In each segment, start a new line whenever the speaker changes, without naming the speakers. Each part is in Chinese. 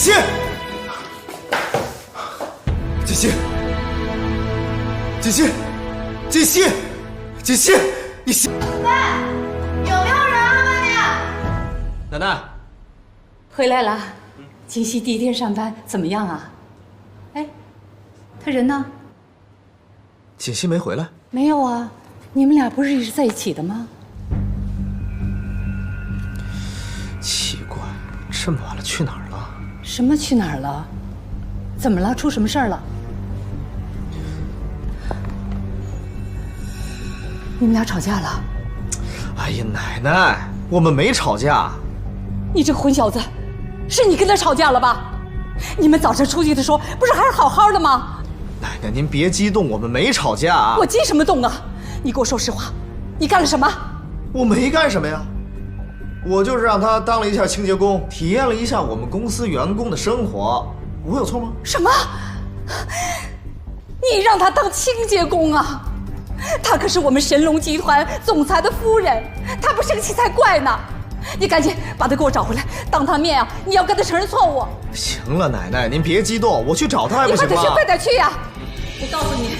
西，锦溪，锦溪，锦溪，锦溪，你醒！
喂，有没有人啊？外面？
奶奶，
回来了。锦溪第一天上班怎么样啊？哎，他人呢？
锦溪没回来。
没有啊，你们俩不是一直在一起的吗？
奇怪，这么晚了去哪儿了？
什么去哪儿了？怎么了？出什么事儿了？你们俩吵架了？
哎呀，奶奶，我们没吵架。
你这个混小子，是你跟他吵架了吧？你们早晨出去的时候不是还是好好的吗？
奶奶，您别激动，我们没吵架啊。
我激什么动啊？你给我说实话，你干了什么？
我没干什么呀，我就是让他当了一下清洁工，体验了一下我们公司员工的生活，我有错吗？
什么？你让他当清洁工啊？他可是我们神龙集团总裁的夫人，他不生气才怪呢。你赶紧把他给我找回来，当他面啊，你要跟他承认错误。
行了，奶奶，您别激动，我去找他还不行吗？
你快点去，快点去呀！我告诉你，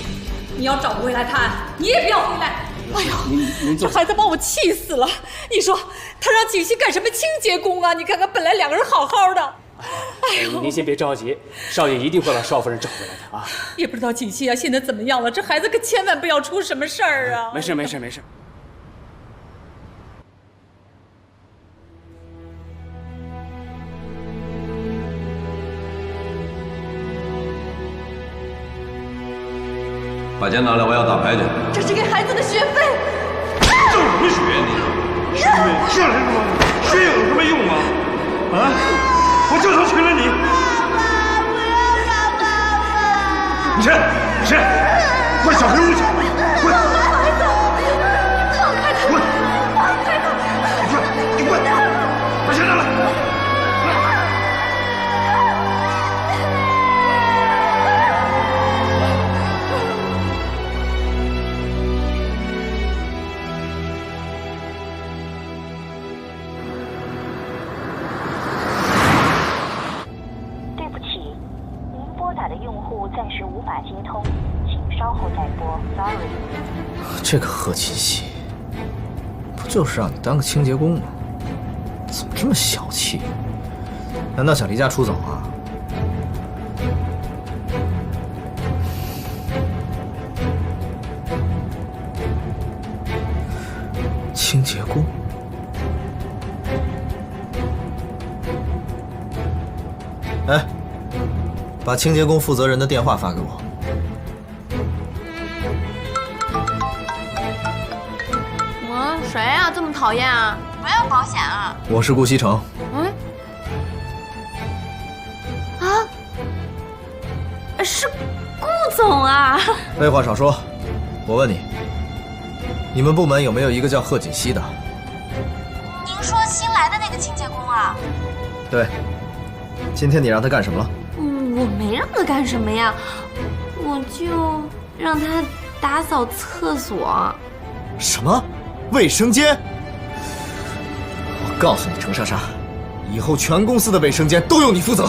你要找不回来他，你也不要回来。哎呦，
您
这孩子把我气死了！你说他让锦溪干什么清洁工啊？你看看，本来两个人好好的。哎呦，
您先别着急，少爷一定会把少夫人找回来的啊！
也不知道锦溪啊现在怎么样了，这孩子可千万不要出什么事儿啊！
没事没事没事。
把钱拿来，我要打牌去。
这是给孩子的学费。
挣什么学呀你？学费像什么？学有什么用啊？啊！我就说娶了你。
爸爸，不要打爸爸！
你谁？你谁？快小黑屋去！滚！
孩子，放开他！
滚！
放开他！
你滚！把钱拿来！
对不起，您拨打的用户暂时无法接通，请稍后再拨。Sorry。
这个贺锦溪，不就是让你当个清洁工吗？怎么这么小气？难道想离家出走啊？清洁工？哎，把清洁工负责人的电话发给我。
谁呀、这么讨厌啊？没有保险啊？
我是顾西城。
是顾总啊？
废话少说，我问你，你们部门有没有一个叫贺锦溪的？
您说新来的那个清洁工啊？
对，今天你让他干什么了？
我没让他干什么呀，我就让他打扫厕所。
什么？卫生间？我告诉你，程莎莎，以后全公司的卫生间都由你负责。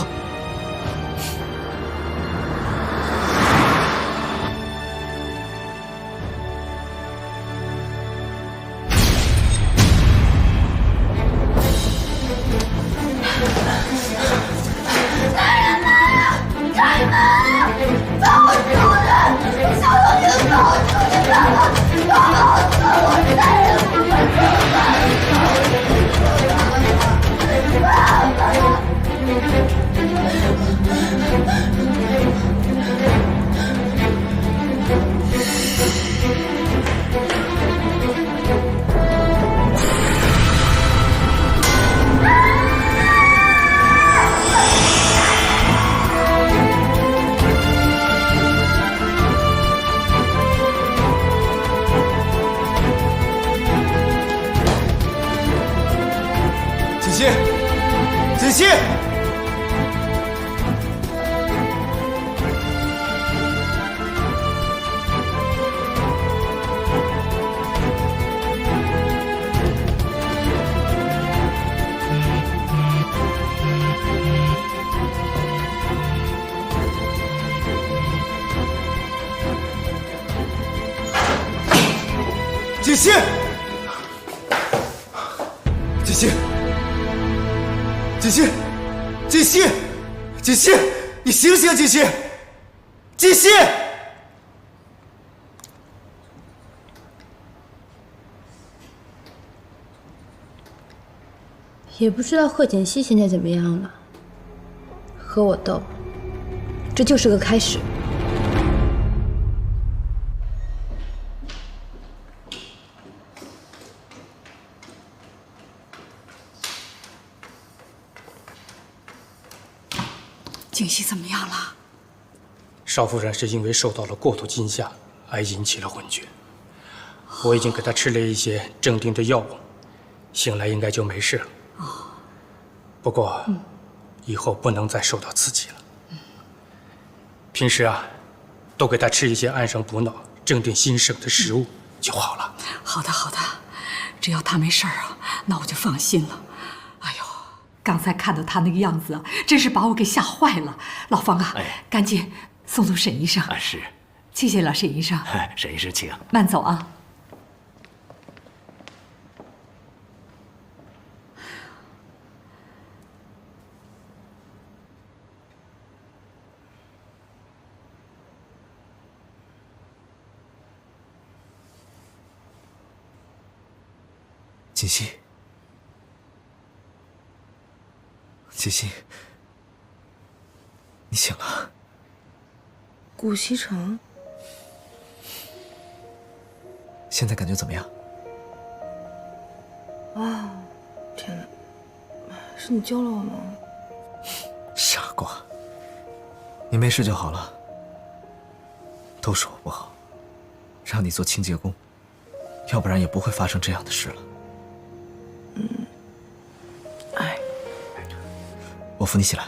锦溪，锦溪，锦溪，锦溪，锦溪，你醒醒，锦溪，锦溪！
也不知道贺锦熙现在怎么样了，和我斗，这就是个开始。
锦溪怎么样了？
少夫人是因为受到了过度惊吓而引起了昏厥，我已经给她吃了一些镇定的药物，醒来应该就没事了。不过，以后不能再受到刺激了。平时啊，多给她吃一些安神补脑、镇定心神的食物就好了。
好的，好的，只要他没事儿啊，那我就放心了。哎呦，刚才看到他那个样子啊，真是把我给吓坏了。老方啊，赶紧送沈医生。
是，
谢谢了，沈医生。
沈医师请。
慢走啊。
锦溪，锦溪，你醒了。
顾西城，
现在感觉怎么样？
啊，天哪，是你救了我吗？
傻瓜，你没事就好了。都是我不好，让你做清洁工，要不然也不会发生这样的事了。
哎，
我扶你起来。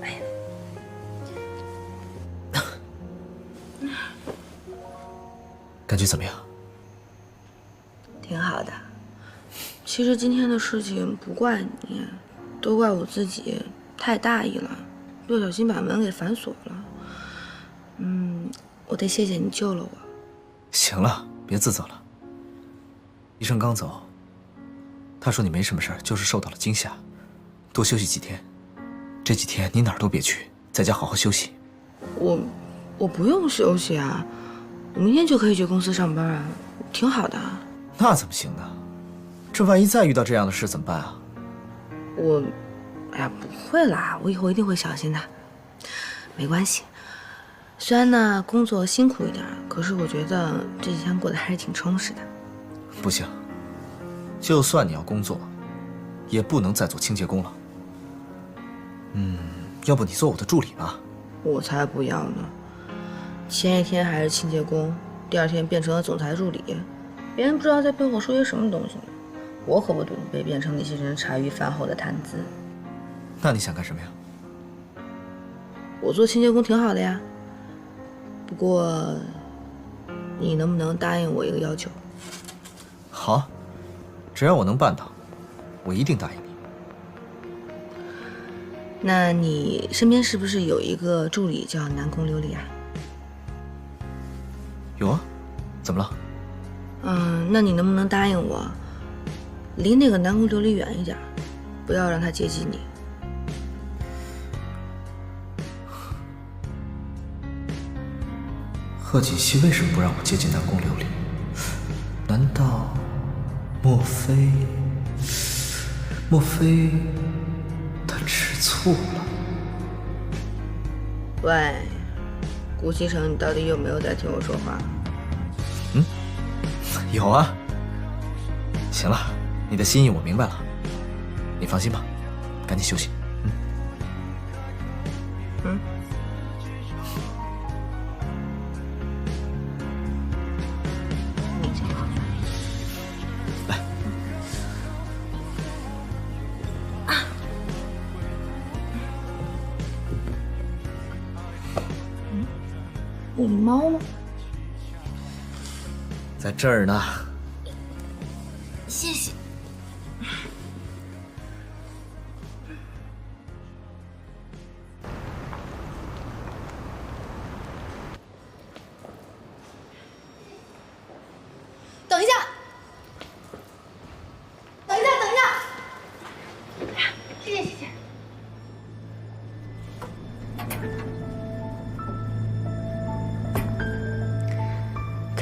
哎，
感觉怎么样？
挺好的。其实今天的事情不怪你，都怪我自己太大意了，不小心把门给反锁了。我得谢谢你救了我。
行了，别自责了。医生刚走，他说你没什么事儿，就是受到了惊吓，多休息几天。这几天你哪儿都别去，在家好好休息。
我不用休息啊，我明天就可以去公司上班啊，挺好的。
那怎么行呢？这万一再遇到这样的事怎么办啊？
哎呀，不会啦，我以后一定会小心的。没关系，虽然呢工作辛苦一点，可是我觉得这几天过得还是挺充实的。
不行，就算你要工作，也不能再做清洁工了。要不你做我的助理吧？
我才不要呢！前一天还是清洁工，第二天变成了总裁助理，别人不知道在背后说些什么东西呢。我可不赌被变成那些人茶余饭后的谈资。
那你想干什么呀？
我做清洁工挺好的呀，不过你能不能答应我一个要求？
好，只要我能办到，我一定答应你。
那你身边是不是有一个助理叫南宫琉璃啊？
有啊，怎么了？
那你能不能答应我，离那个南宫琉璃远一点，不要让他接近你？
贺锦熙为什么不让我接近南宫琉璃？难道，莫非他吃醋了？
喂，顾西城，你到底有没有在听我说话？
有啊。行了，你的心意我明白了，你放心吧，赶紧休息。
你最好。
来。
我的猫呢？
在这儿呢。
谢谢。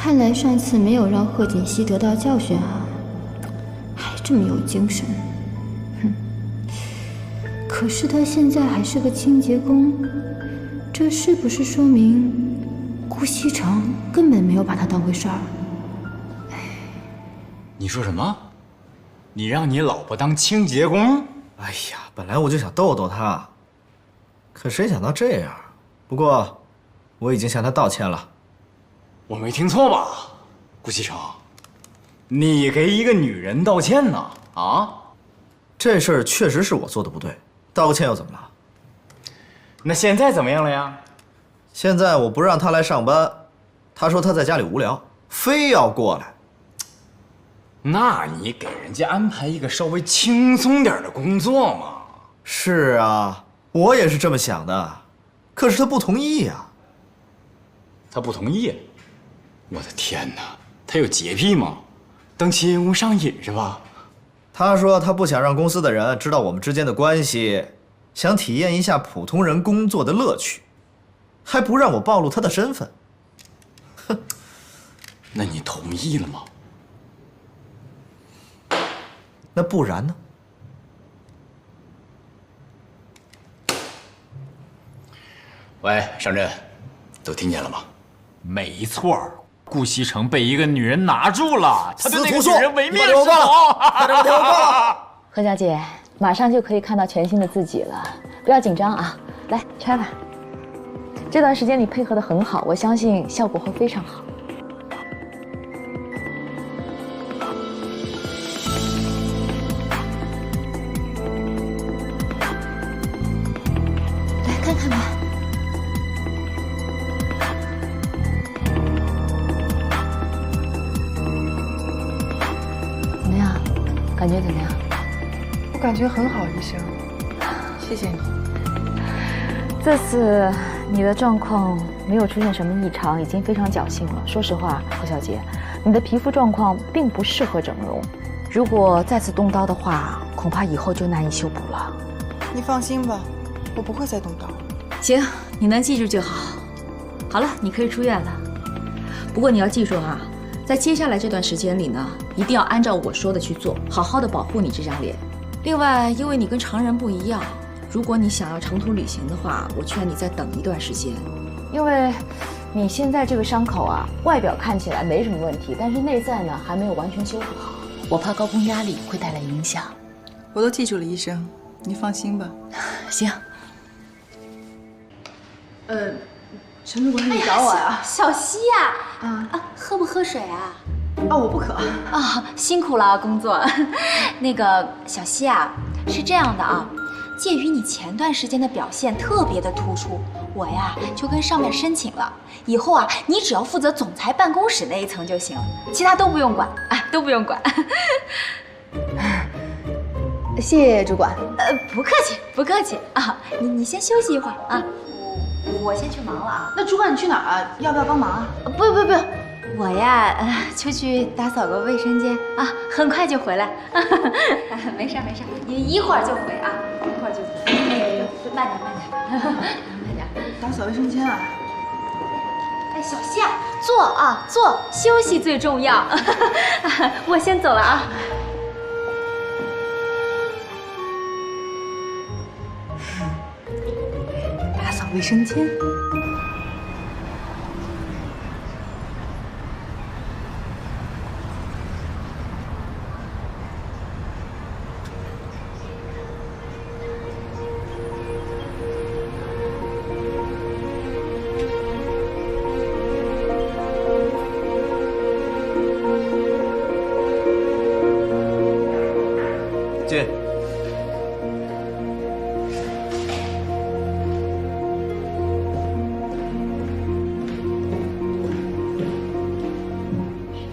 看来上次没有让贺锦熙得到教训啊，还这么有精神。哼！可是他现在还是个清洁工，这是不是说明顾西城根本没有把他当回事儿？
你说什么？你让你老婆当清洁工？
哎呀，本来我就想逗逗他，可谁想到这样。不过，我已经向他道歉了。
我没听错吧，顾西城？你给一个女人道歉呢？啊？
这事儿确实是我做的不对，道个歉又怎么了？
那现在怎么样了呀？
现在我不让他来上班，他说他在家里无聊，非要过来。
那你给人家安排一个稍微轻松点的工作嘛。
是啊，我也是这么想的，可是他不同意呀。
他不同意？我的天哪，他有洁癖吗？当清洁工上瘾是吧？
他说他不想让公司的人知道我们之间的关系，想体验一下普通人工作的乐趣，还不让我暴露他的身份。哼，
那你同意了吗？
那不然呢？
喂，上阵，都听见了吗？
没错，顾西城被一个女人拿住了，他对那个女人唯命是从。
大家给我挂了。
何小姐，马上就可以看到全新的自己了，不要紧张啊！来拆吧。这段时间你配合得很好，我相信效果会非常好。
来看看吧。
怎么样？感觉怎么样？
我感觉很好，医生，谢谢你。
这次你的状况没有出现什么异常，已经非常侥幸了。说实话，何小姐，你的皮肤状况并不适合整容，如果再次动刀的话，恐怕以后就难以修补了。
你放心吧，我不会再动刀了。
行，你能记住就好。好了，你可以出院了。不过你要记住啊，在接下来这段时间里呢，一定要按照我说的去做，好好的保护你这张脸。另外，因为你跟常人不一样，如果你想要长途旅行的话，我劝你再等一段时间，因为你现在这个伤口啊，外表看起来没什么问题，但是内在呢还没有完全修复好，我怕高空压力会带来影响。
我都记住了，医生，你放心吧。
行。
陈主管，你找我呀？
小溪呀，喝不喝水啊？
啊，我不渴。
啊，辛苦了工作。那个小溪啊，是这样的啊，鉴于你前段时间的表现特别的突出，我呀就跟上面申请了，以后啊你只要负责总裁办公室那一层就行了，其他都不用管啊，都不用管。
谢谢主管。
不客气，不客气啊。你先休息一会儿啊，我先去忙了啊。
那主管你去哪儿啊？要不要帮忙啊？
不，我呀出去打扫个卫生间啊，很快就回来。没事，你一会儿就回啊，一会儿就回。慢点。
打扫卫生间啊？
哎，小溪啊，坐，休息最重要。我先走了啊。
打扫卫生间。
进。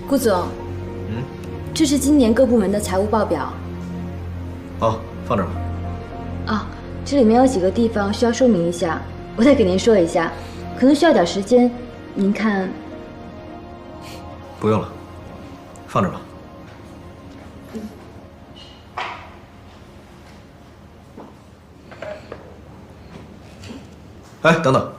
顾总，这是今年各部门的财务报表。
好，放这儿吧。
啊，这里面有几个地方需要说明一下，我再给您说一下，可能需要点时间，您看。
不用了，放这儿吧。哎，等等。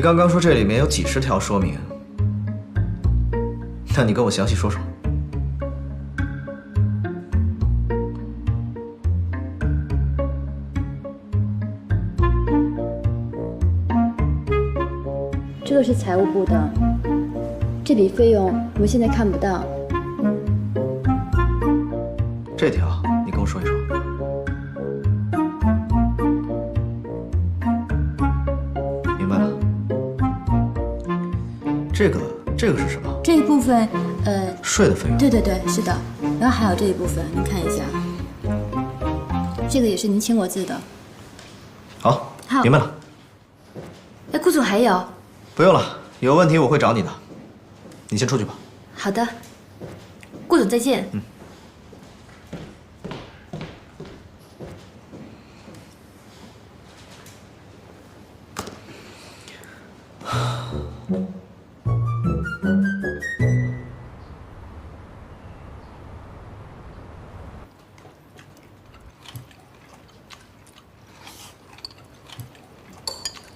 刚刚说这里面有几十条说明，那你跟我详细说说。
这个是财务部的，这笔费用我们现在看不到。
这条你跟我说一说。明白了。这个是什么？
这一部分，
税的费用。
对对对，是的。然后还有这一部分，您看一下，这个也是您签过字的。
好，
好，
明白了。
哎，顾总还有。
不用了，有问题我会找你的。你先出去吧。
好的，顾总再见。
嗯。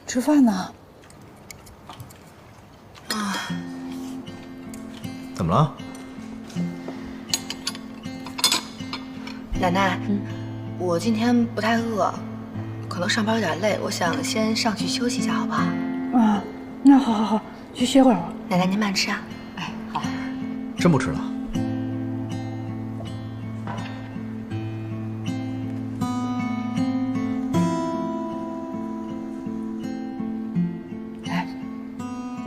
吃饭呢？
怎么了？
奶奶，我今天不太饿，可能上班有点累，我想先上去休息一下，好不好？
啊，那好好好，去歇会儿吧。
奶奶您慢吃啊。
哎，好。
真不吃了？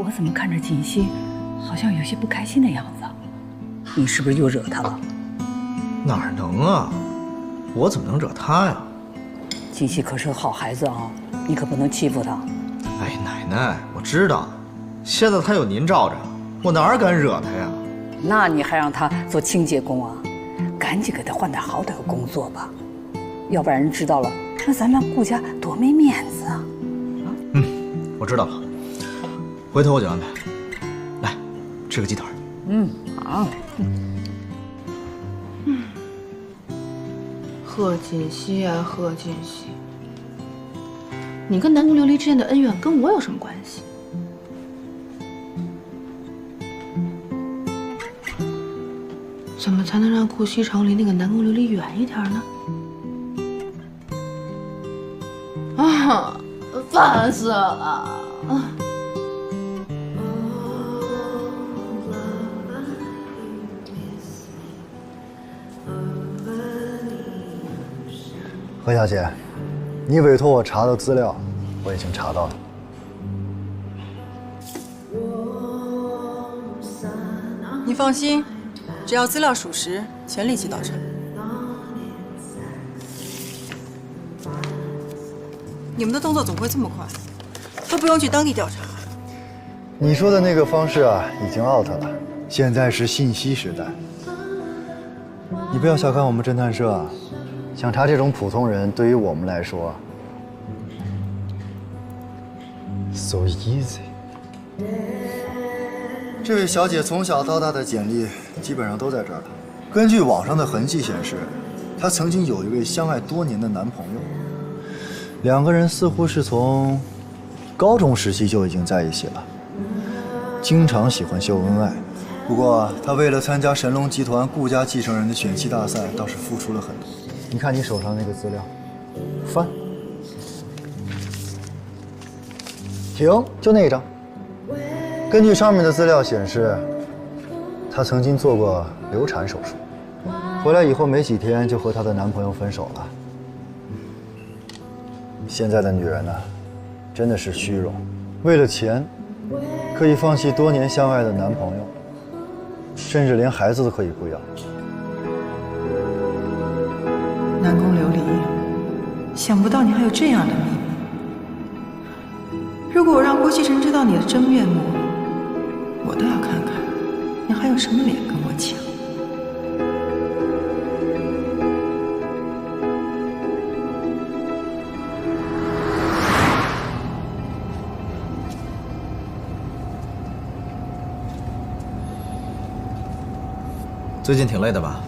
我怎么看着锦溪，好像有些不开心的样子？你是不是又惹她了？
哪能啊！我怎么能惹她呀？
锦溪可是个好孩子啊，你可不能欺负她。
哎，奶奶，我知道，现在她有您罩着，我哪敢惹她呀？
那你还让她做清洁工啊？赶紧给她换点好点的工作吧，要不然人知道了，那咱们顾家多没面子啊！
我知道了。回头我就安排。来，吃个鸡腿。
好。
贺锦溪啊，贺锦溪，你跟南宫琉璃之间的恩怨跟我有什么关系？怎么才能让顾西城离那个南宫琉璃远一点呢？啊，烦死了！
何小姐，你委托我查的资料，我已经查到了。
你放心，只要资料属实，钱立即到账。你们的动作怎么会这么快？都不用去当地调查。
你说的那个方式啊，已经 out 了，现在是信息时代。你不要小看我们侦探社啊。想查这种普通人，对于我们来说 ，so easy。这位小姐从小到大的简历基本上都在这儿了。根据网上的痕迹显示，她曾经有一位相爱多年的男朋友，两个人似乎是从高中时期就已经在一起了，经常喜欢秀恩爱。不过，她为了参加神龙集团顾家继承人的选妻大赛，倒是付出了很多。你看你手上那个资料，翻，停，就那一张。根据上面的资料显示，她曾经做过流产手术，回来以后没几天就和她的男朋友分手了。现在的女人呢，真的是虚荣，为了钱，可以放弃多年相爱的男朋友，甚至连孩子都可以不要。
南宫琉璃，想不到你还有这样的秘密。如果我让顾西城知道你的真面目，我都要看看你还有什么脸跟我抢。
最近挺累的吧？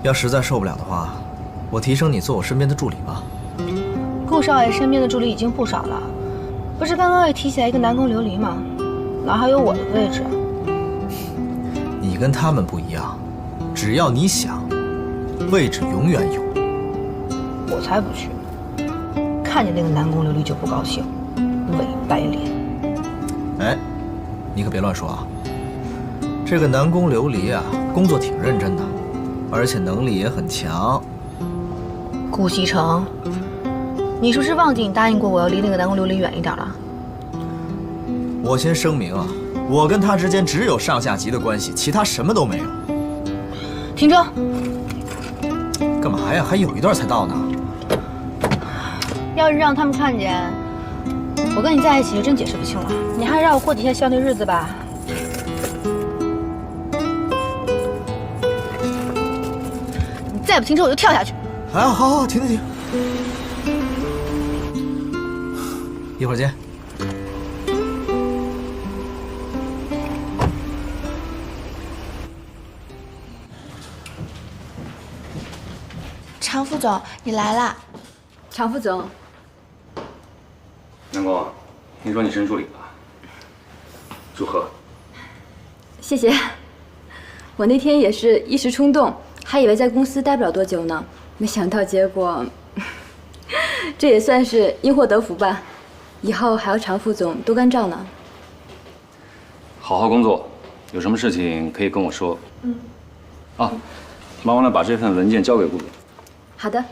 要实在受不了的话，我提升你做我身边的助理吧。
顾少爷身边的助理已经不少了，不是刚刚也提起来一个南宫琉璃吗？哪还有我的位置？
你跟他们不一样，只要你想，位置永远有。
我才不去！看见那个南宫琉璃就不高兴，伪白脸。
哎，你可别乱说啊！这个南宫琉璃啊，工作挺认真的，而且能力也很强。
顾西城，你是不是忘记你答应过我要离那个南宫琉璃远一点了？
我先声明啊，我跟他之间只有上下级的关系，其他什么都没有。
停车！
干嘛呀？还有一段才到呢。
要是让他们看见我跟你在一起，就真解释不清了。你还是让我过几天消那日子吧。你再不停车，我就跳下去。
哎，好，停。一会儿见。
常副总，你来啦。
常副总，
南宫，听说你升助理了，祝贺。
谢谢。我那天也是一时冲动，还以为在公司待不了多久呢，没想到结果，这也算是因祸得福吧。以后还要常副总多关照呢。
好好工作，有什么事情可以跟我说。啊，忙完了把这份文件交给顾总。
好的。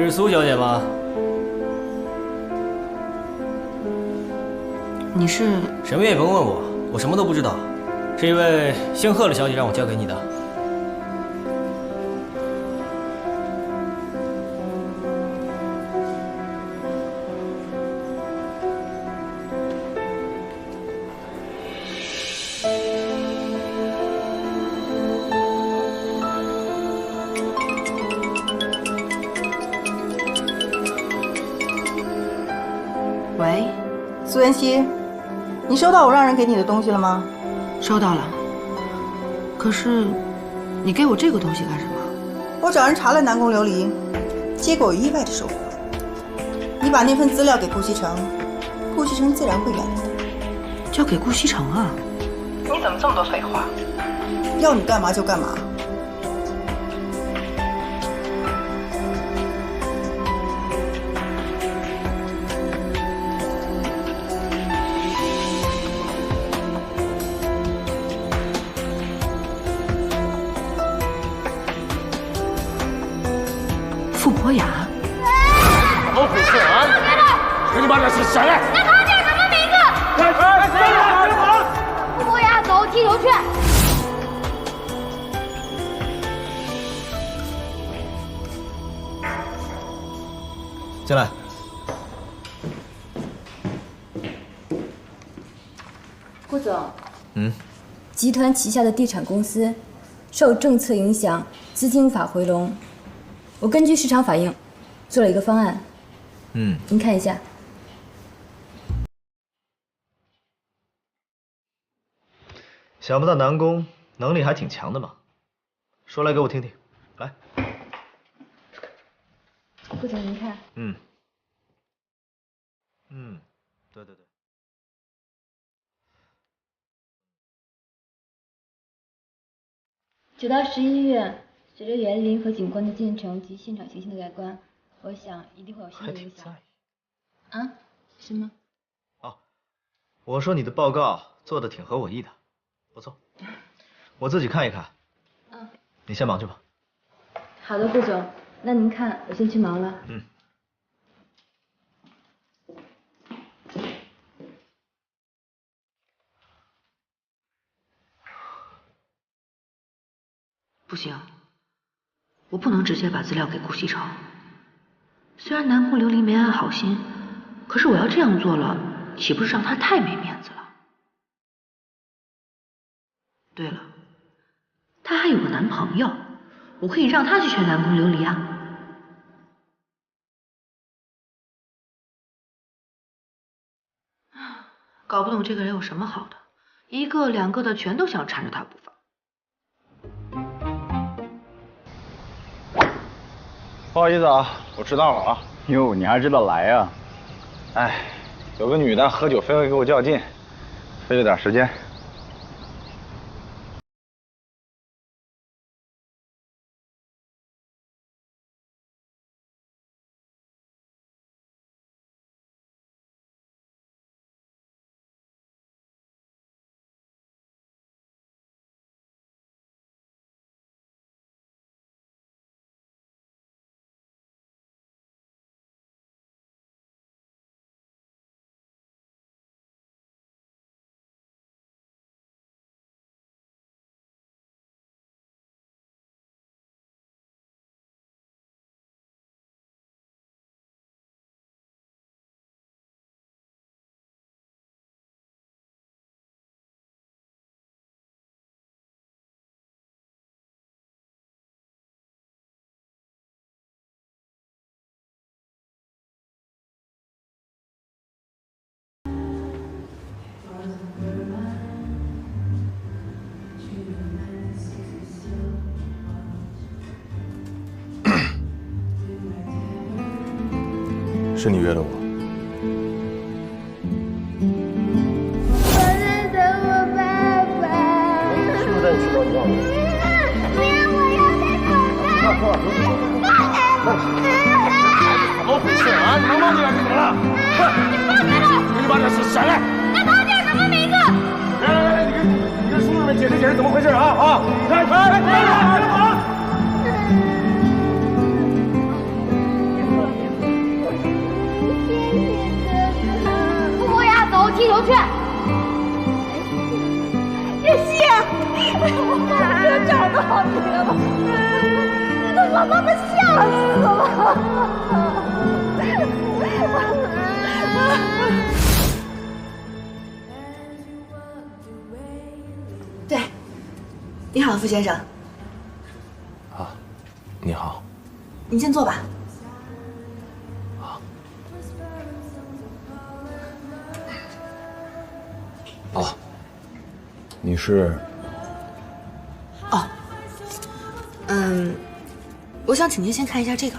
是苏小姐吗？
你是？
什么也甭问我，我什么都不知道。是一位姓贺的小姐让我交给你的。
喂，苏妍希，你收到我让人给你的东西了吗？
收到了。可是，你给我这个东西干什么？
我找人查了南宫琉璃，结果意外的收获。你把那份资料给顾西城，顾西城自然会原谅的。
交给顾西城啊？
你怎么这么多废话？要你干嘛就干嘛。
傅博雅，
老虎刺俺！你妈的是谁？
那他叫什么名字？傅博雅，走，踢球去。
进来。
顾总，
集团旗下的地产公司受政策影响，资金无法回笼。我根据市场反应，做了一个方案。您看一下。
想不到南宫能力还挺强的嘛，说来给我听听。来，
顾总您看。
对。
9到11月，随着园林和景观的建成及现场形象的改观，我想一定会有新的影响。啊？是吗？
我说你的报告做的挺合我意的，不错，我自己看一看。你先忙去吧。
好的，顾总，那您看，我先去忙了。
不行，我不能直接把资料给顾西城。虽然南宫琉璃没安好心，可是我要这样做了，岂不是让她太没面子了？对了，她还有个男朋友，我可以让她去劝南宫琉璃啊。搞不懂这个人有什么好的，一个两个的全都想缠着他不放。
不好意思啊，我迟到了啊。
哟，你还知道来呀？
哎，有个女的喝酒非要给我较劲，费了点时间。
是你约的我。
我在等我爸爸。
是不是带你去找你爸爸？
不要，我要在床上。
怎么回事啊？你能忘记了是怎么了？
你放开了！
给你把这事闪来。
那他叫什么名字？
来，你跟叔叔们解释解释怎么回事啊！来，
不要走，踢球去。叶希，我哥找到你了，你都把妈妈吓死了。
对，你好，傅先生。
啊，你好。
你先坐吧。
哦，你是？
哦，我想请您先看一下这个。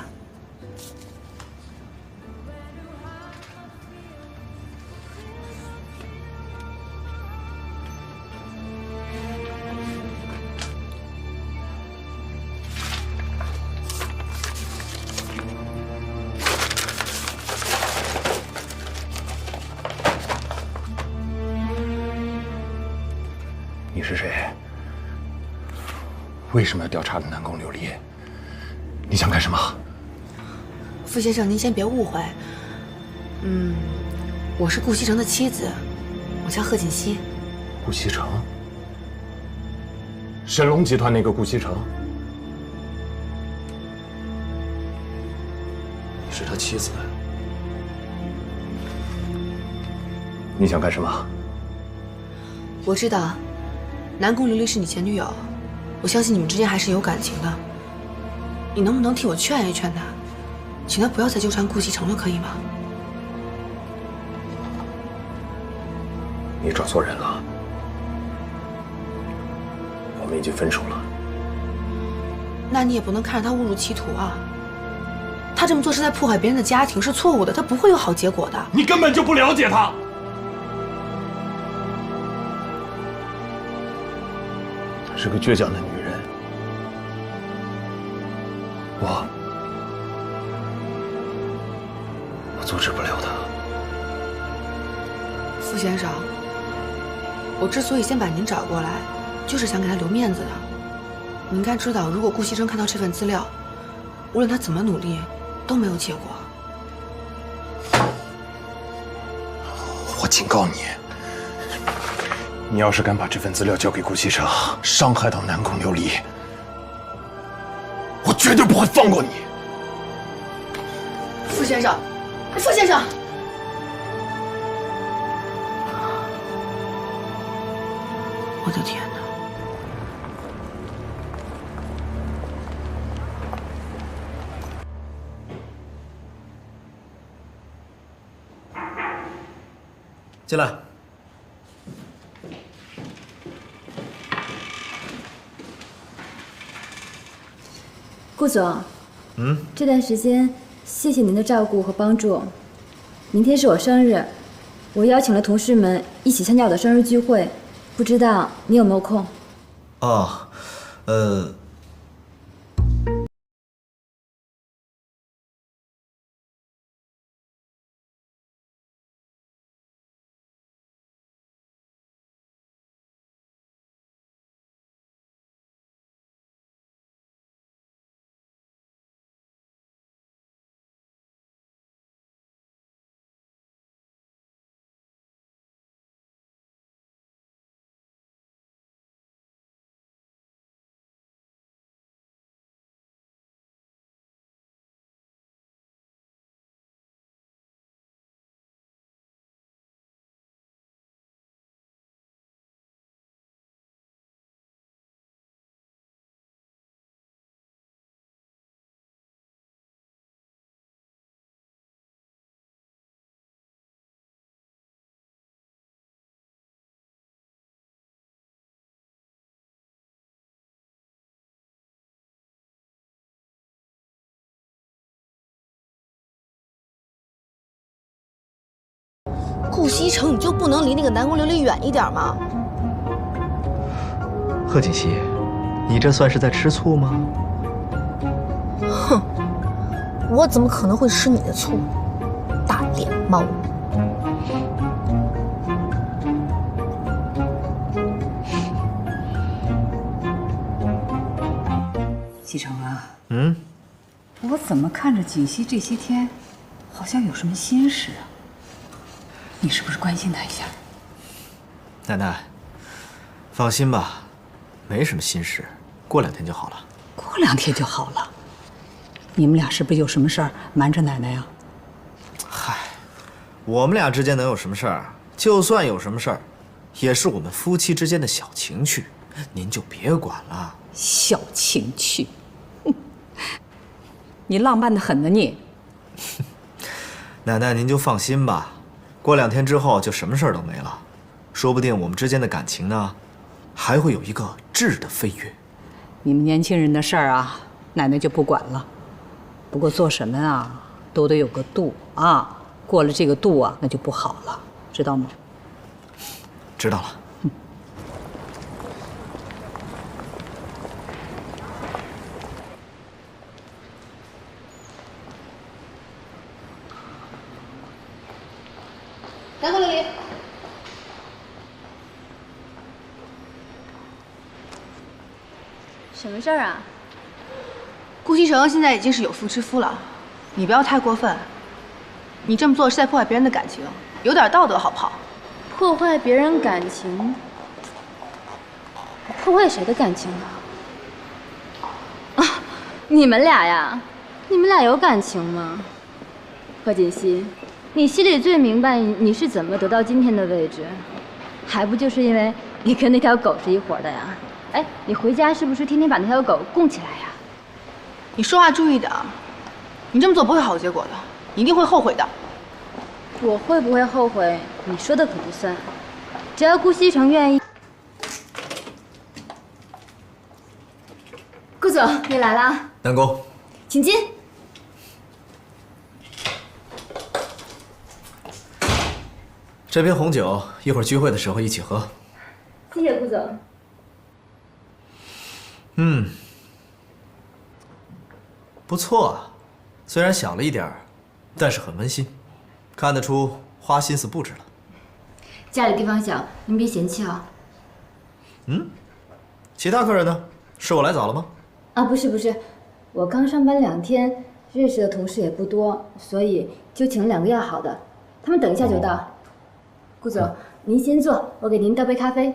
你是谁？为什么要调查南宫琉璃？你想干什么？
傅先生，您先别误会。我是顾西城的妻子，我叫贺锦熙。
顾西城？神龙集团那个顾西城？
你是他妻子。
你想干什么？
我知道，南宫琉璃是你前女友，我相信你们之间还是有感情的。你能不能替我劝一劝她，请她不要再纠缠顾西城了，可以吗？
你找错人了，我们已经分手了。
那你也不能看着他误入歧途啊！他这么做是在破坏别人的家庭，是错误的，他不会有好结果的。
你根本就不了解他。她是个倔强的女人，我阻止不了她。
傅先生，我之所以先把您找过来，就是想给他留面子的。你应该知道，如果顾西征看到这份资料，无论他怎么努力，都没有结果。
我警告你，你要是敢把这份资料交给顾西城，伤害到南宫琉璃，我绝对不会放过你。
傅先生，傅先生，我的天哪！
进来。
顾总，这段时间谢谢您的照顾和帮助。明天是我生日，我邀请了同事们一起参加我的生日聚会，不知道你有没有空？
哦，
顾西城，你就不能离那个南宫琉璃远一点吗？
贺锦熙，你这算是在吃醋吗？
哼，我怎么可能会吃你的醋，大脸猫！
西城啊，
我怎么看着锦溪这些天，好像有什么心事啊？你是不是关心他一下？
奶奶，放心吧，没什么心事，过2天就好了。
过2天就好了。你们俩是不是有什么事儿瞒着奶奶呀？
嗨，我们俩之间能有什么事儿？就算有什么事儿，也是我们夫妻之间的小情趣，您就别管了。
小情趣，哼，你浪漫的很呢你。
奶奶，您就放心吧，过2天之后就什么事儿都没了，说不定我们之间的感情呢，还会有一个质的飞跃。
你们年轻人的事儿啊，奶奶就不管了。不过做什么啊，都得有个度啊，过了这个度啊，那就不好了，知道吗？
知道了。
南宫琉璃，
什么事儿啊？
顾西城现在已经是有妇之夫了，你不要太过分。你这么做是在破坏别人的感情，有点道德好不好？
破坏别人感情？破坏谁的感情啊？啊，你们俩呀？你们俩有感情吗？贺锦熙，你心里最明白你是怎么得到今天的位置，还不就是因为你跟那条狗是一伙的呀？哎，你回家是不是天天把那条狗供起来呀？
你说话注意点，你这么做不会好结果的，你一定会后悔的。
我会不会后悔，你说的可不算。只要顾西城愿意。顾总，你来啦。
南宫，
请进。
这瓶红酒，一会儿聚会的时候一起喝。
谢谢顾总。
不错啊，虽然小了一点儿，但是很温馨，看得出花心思布置了。
家里地方小，您别嫌弃啊。
其他客人呢？是我来早了吗？
啊，不是，我刚上班2天，认识的同事也不多，所以就请了2个要好的，他们等一下就到。顾总，您先坐，我给您倒杯咖啡。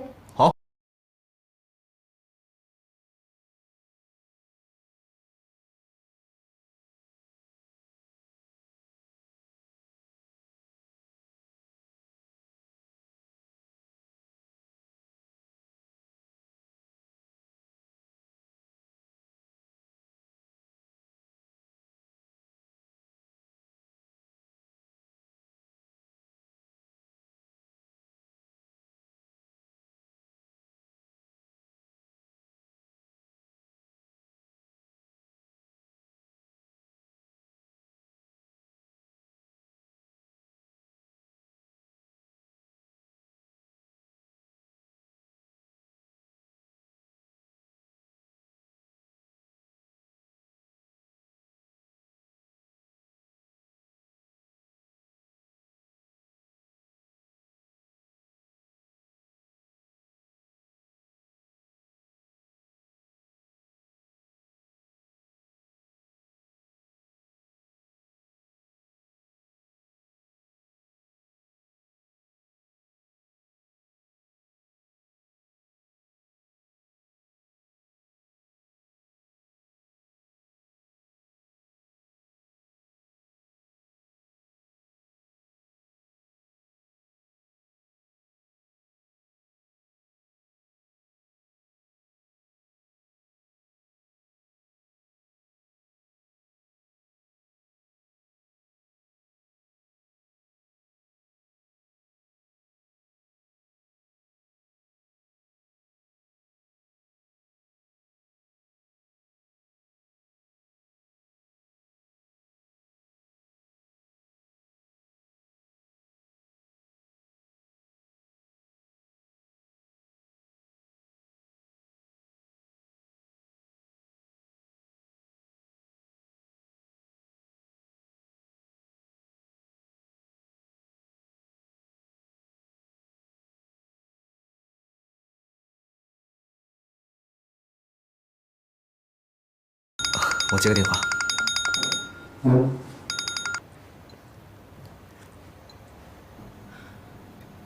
我接个电话。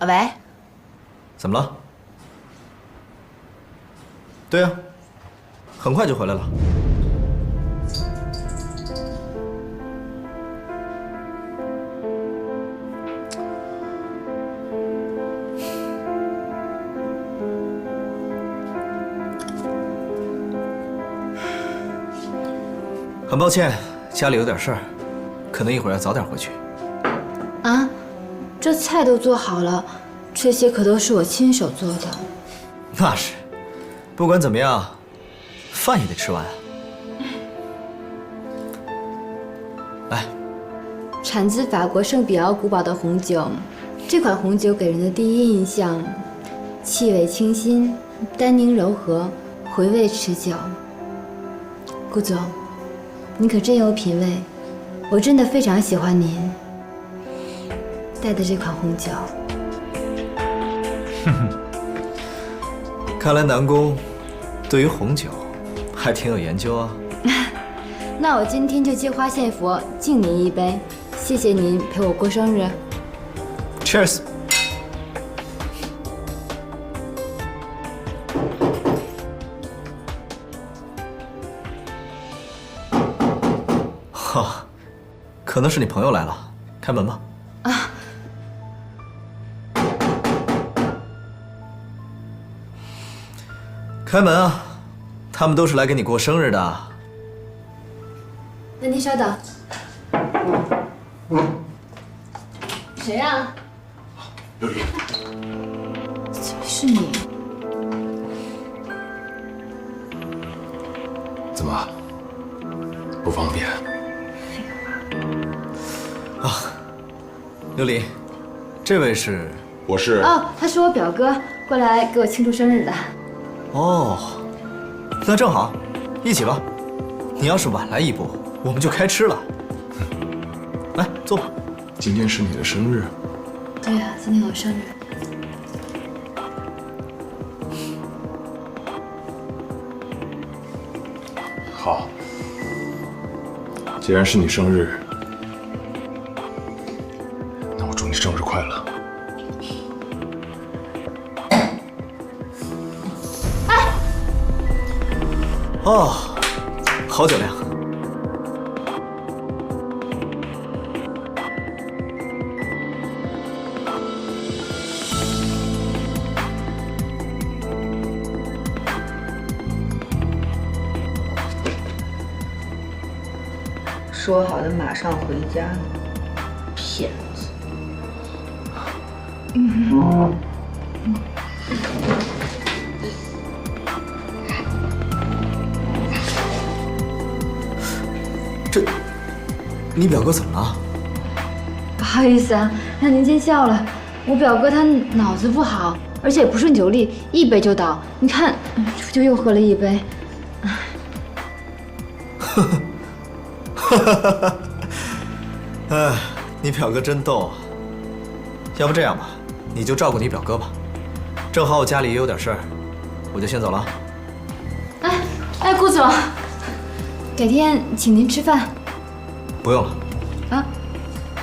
喂，
怎么了？对啊，很快就回来了。很抱歉，家里有点事儿，可能一会儿要早点回去。
啊，这菜都做好了，这些可都是我亲手做的。
那是，不管怎么样，饭也得吃完啊。来，
产自法国圣彼奥古堡的红酒，这款红酒给人的第一印象，气味清新，单宁柔和，回味持久。顾总，你可真有品味，我真的非常喜欢您带的这款红酒。
哼哼，看来南宫对于红酒还挺有研究啊。
那我今天就借花献佛，敬您一杯，谢谢您陪我过生日。
Cheers。哈，可能是你朋友来了，开门吧。
啊。
开门啊！他们都是来给你过生日的。
那您稍等。谁呀？
琉璃。
怎么是你？
怎么？不方便？
啊，琉璃，这位是？
我是。
哦，他是我表哥，过来给我庆祝生日的。
哦，那正好，一起吧。你要是晚来一步，我们就开吃了。来，坐吧。
今天是你的生日。
对呀，今天我生日。
好，既然是你生日，那我祝你生日快乐。
哦，好酒量。
说好的马上回家，骗子！
这，你表哥怎么了？
不好意思啊，让您见笑了。我表哥他脑子不好，而且不顺酒力，一杯就倒。你看，就又喝了一杯。
哎，你表哥真逗啊！要不这样吧，你就照顾你表哥吧。正好我家里也有点事儿，我就先走了。
哎，顾总，改天请您吃饭。
不用了。
啊，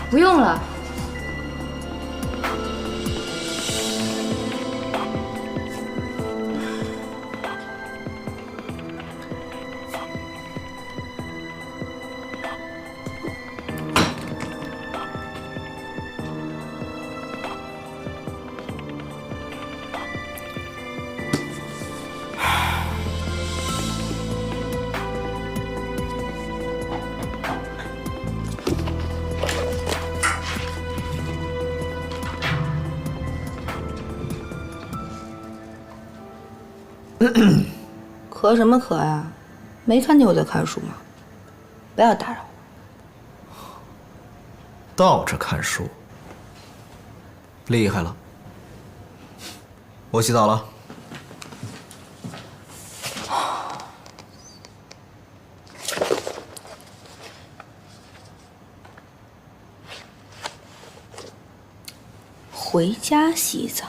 不用了。
咳什么咳呀？没看见我在看书吗？不要打扰我。
倒着看书，厉害了。我洗澡了。
回家洗澡，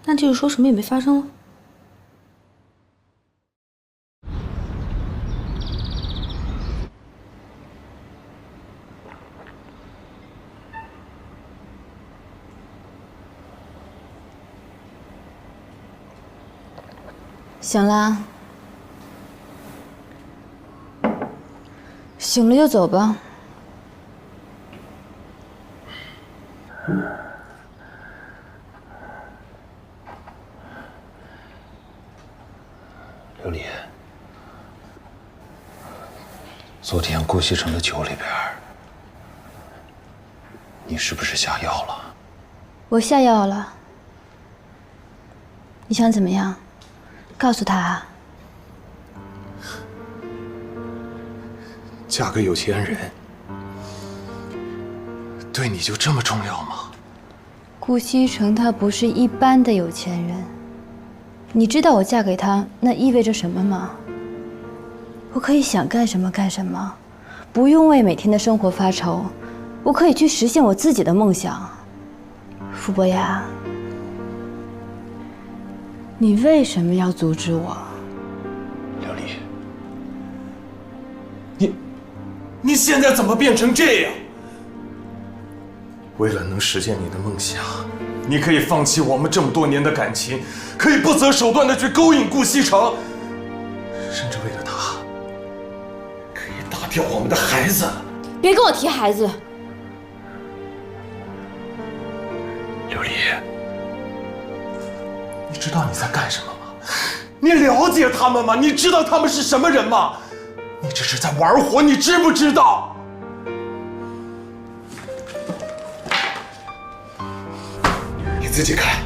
那就是说什么也没发生了。
醒啦，醒了就走吧。
琉璃，昨天顾西城的酒里边，你是不是下药了？
我下药了。你想怎么样？告诉他啊。
嫁个有钱人，对你就这么重要吗？
顾西城他不是一般的有钱人，你知道我嫁给他那意味着什么吗？我可以想干什么干什么，不用为每天的生活发愁，我可以去实现我自己的梦想。傅伯牙，你为什么要阻止我？
琉璃，你现在怎么变成这样？为了能实现你的梦想，你可以放弃我们这么多年的感情，可以不择手段的去勾引顾西城，甚至为了他，可以打掉我们的孩子。
别跟我提孩子。
琉璃，你知道你在干什么吗？你了解他们吗？你知道他们是什么人吗？你这是在玩火，你知不知道？你自己看。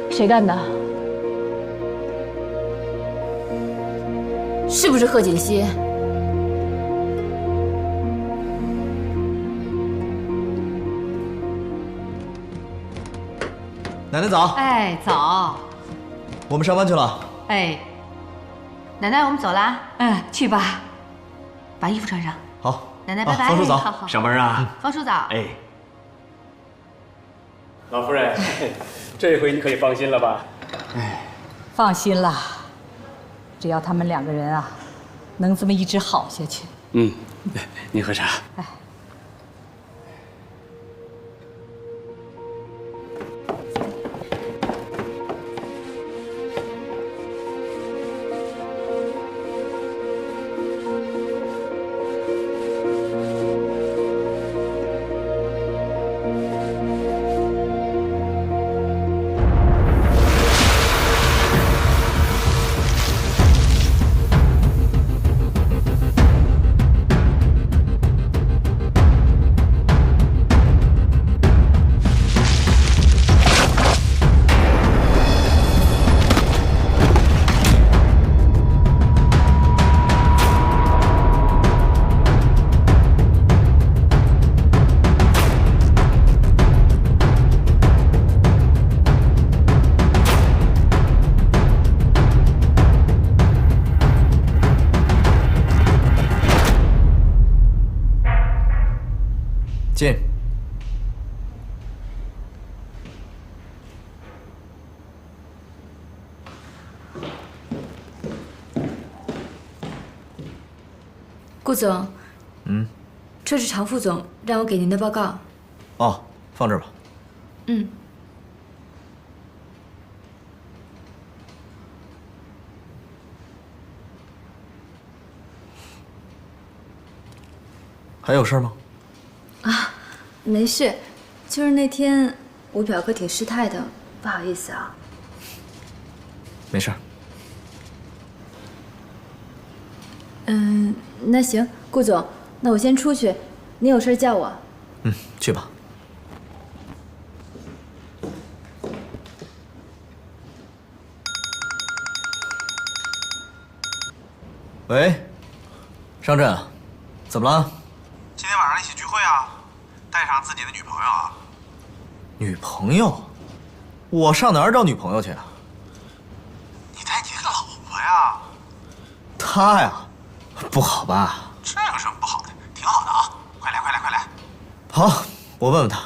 谁干的？是不是贺锦熙？
奶奶早。
哎，早。
我们上班去了。
哎，
奶奶，我们走啦。
嗯，去吧。
把衣服穿上。
好。
奶奶，拜拜。
方叔早。
好。
上班啊。
方叔早。
哎。
老夫人，这回你可以放心了吧？
哎，放心了，只要他们两个人啊，能这么一直好下去。
嗯，您喝茶。
哎。
进。
顾总，这是常副总让我给您的报告。
哦，放这儿吧。
嗯。
还有事吗？
啊，没事，就是那天我表哥挺失态的，不好意思啊。
没事。
那行，顾总，那我先出去，你有事叫我。
去吧。喂，商震，怎么了？
今天晚上一起聚会啊，带上自己的女朋友啊。
女朋友？我上哪儿找女朋友去啊？
你带你老婆呀？
她呀，不好吧？
这有什么不好的？挺好的啊！快来快来快来！
好，我问问她。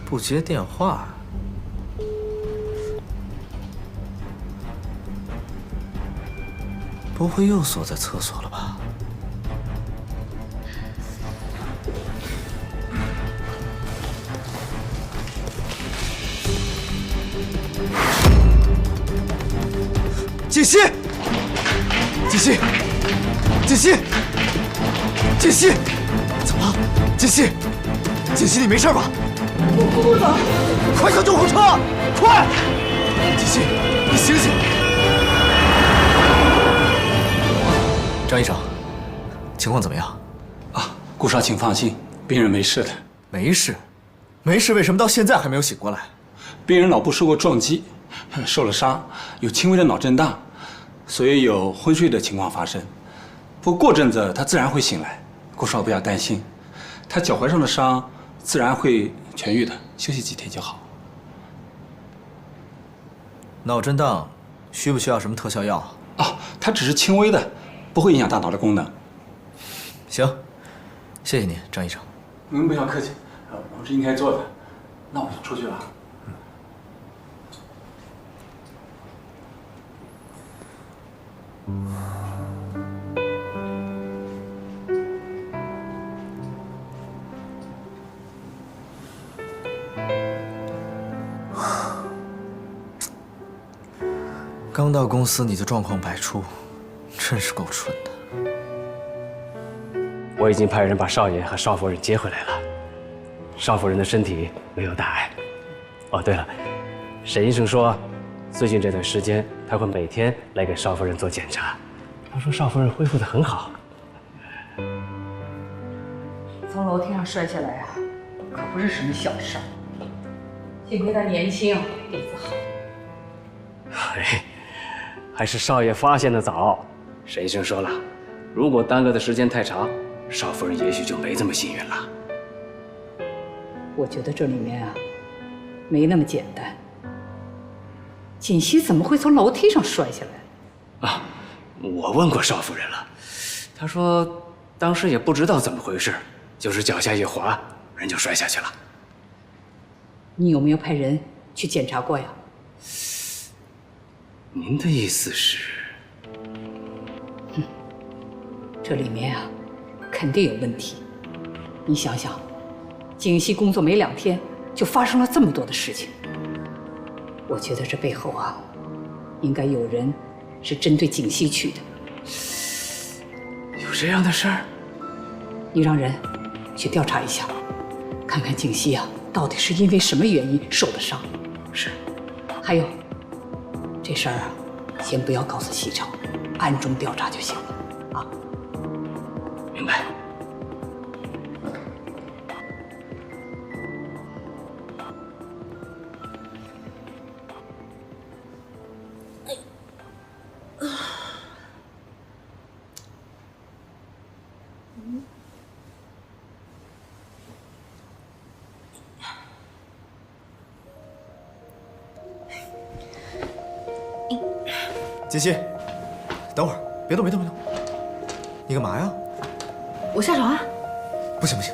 不接电话。不会又锁在厕所了吧？锦溪，锦溪，锦溪，锦溪，怎么了？锦溪，锦溪，你没事吧？
我不走，
快叫救护车！快！锦溪，你醒醒！张医生，情况怎么样？
啊，顾少，请放心，病人没事的。
没事，没事，为什么到现在还没有醒过来？
病人脑部受过撞击，受了伤，有轻微的脑震荡，所以有昏睡的情况发生。不过阵子他自然会醒来，顾少不要担心，他脚踝上的伤自然会痊愈的，休息几天就好。
脑震荡需不需要什么特效药？
啊，他只是轻微的，不会影响大脑的功能。
行，谢谢你，张医生。
您不要客气，我是应该做的。那我就出去了。
刚到公司你就状况百出，真是够蠢的。
我已经派人把少爷和少夫人接回来了，少夫人的身体没有大碍。哦，对了，沈医生说，最近这段时间他会每天来给少夫人做检查。他说少夫人恢复得很好。
从楼梯上摔下来啊，可不是什么小事儿。幸亏他年轻，底子好。
哎，还是少爷发现的早。沈医生说了，如果耽搁的时间太长，少夫人也许就没这么幸运了。
我觉得这里面啊，没那么简单。锦溪怎么会从楼梯上摔下来？
啊，我问过少夫人了，她说当时也不知道怎么回事，就是脚下一滑，人就摔下去了。
你有没有派人去检查过呀？
您的意思是？
这里面啊，肯定有问题。你想想，锦溪工作没2天，就发生了这么多的事情。我觉得这背后啊，应该有人是针对锦溪去的。
有这样的事儿？
你让人去调查一下，看看锦溪啊，到底是因为什么原因受的伤。
是。
还有，这事儿啊，先不要告诉西城，暗中调查就行了。啊。
明白。
锦溪，等会儿，别动，别动，别动！你干嘛呀？
我下床啊。
不行不行，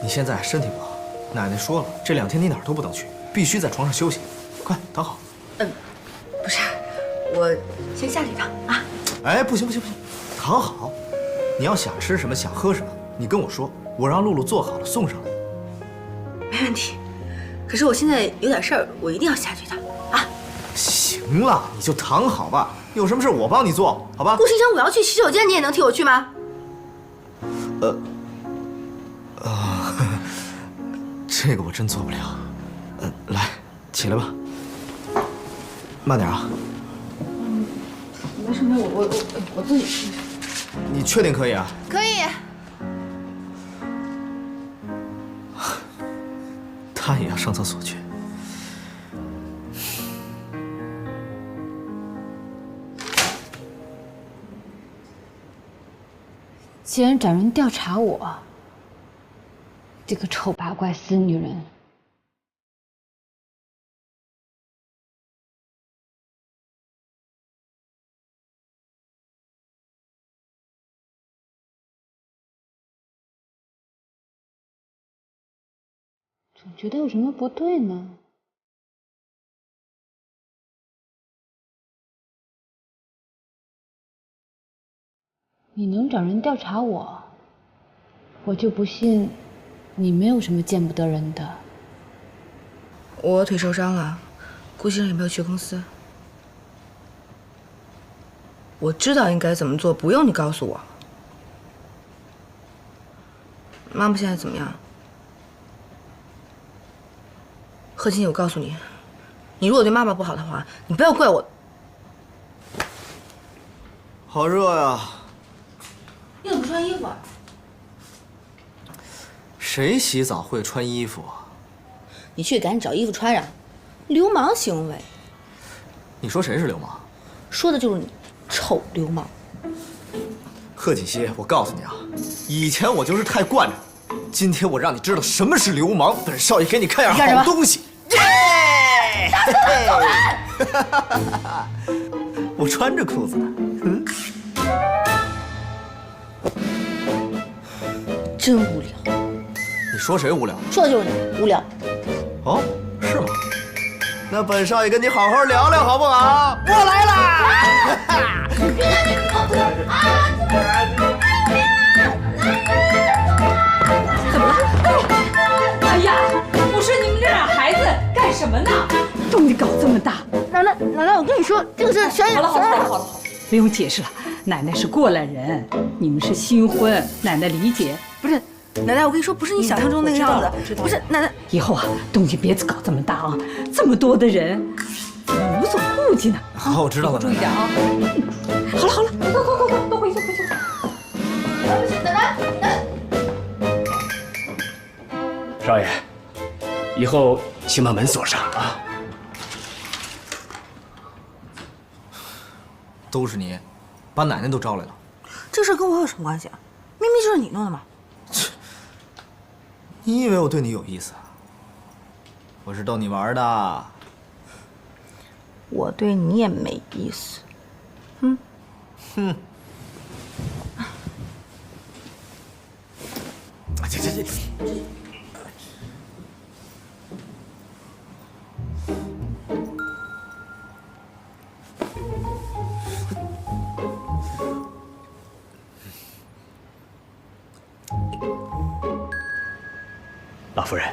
你现在身体不好，奶奶说了，这2天你哪儿都不能去，必须在床上休息。快躺好。
不是，我先下去一趟啊。
哎，不行不行不行，躺好。你要想吃什么，想喝什么，你跟我说，我让露露做好了送上来。
没问题。可是我现在有点事儿，我一定要下去一趟啊。
行了，你就躺好吧，有什么事我帮你做，好吧？
顾新生，我要去洗手间，你也能替我去吗？
这个我真做不了。来，起来吧，慢点啊。
没什么，我自己去。
你确定可以啊？
可以。
他也要上厕所去。
竟然找人调查我，这个臭八怪死女人！总觉得有什么不对呢。你能找人调查我，我就不信你没有什么见不得人的。
我腿受伤了，顾先生有没有去公司？我知道应该怎么做，不用你告诉我。妈妈现在怎么样？贺金，我告诉你，你如果对妈妈不好的话，你不要怪我。
好热呀！
你怎么不穿衣服啊？
谁洗澡会穿衣服啊？
你去赶紧找衣服穿上，流氓行为。
你说谁是流氓？
说的就是你，臭流氓。
贺锦熙，我告诉你啊，以前我就是太惯着你，今天我让你知道什么是流氓。本少爷给你看样好东西。耶！我穿着裤子呢。嗯。
真无聊。
你说谁无聊？
说的就是你无聊。
哦，是吗？那本少爷跟你好好聊聊好不好？我来啦！
怎么了？哎呀，我说你们这俩孩子干什么呢？动静搞这么大！
奶奶，我跟你说，这个是小野。
好了，不用解释了。奶奶是过来人，你们是新婚，奶奶理解。
不是，奶奶，我跟你说，不是你想象中那个样子。不是，奶奶，
以后啊，动静别搞这么大啊，这么多的人，怎么无所顾忌呢？
好，我知道了，
注意点啊。好了，快，都回去。
奶奶。
少爷，以后请把门锁上啊。
都是你，把奶奶都招来了。
这事跟我有什么关系啊？明明就是你弄的嘛。
你以为我对你有意思？我是逗你玩的。
我对你也没意思。
哼。这。
老夫人。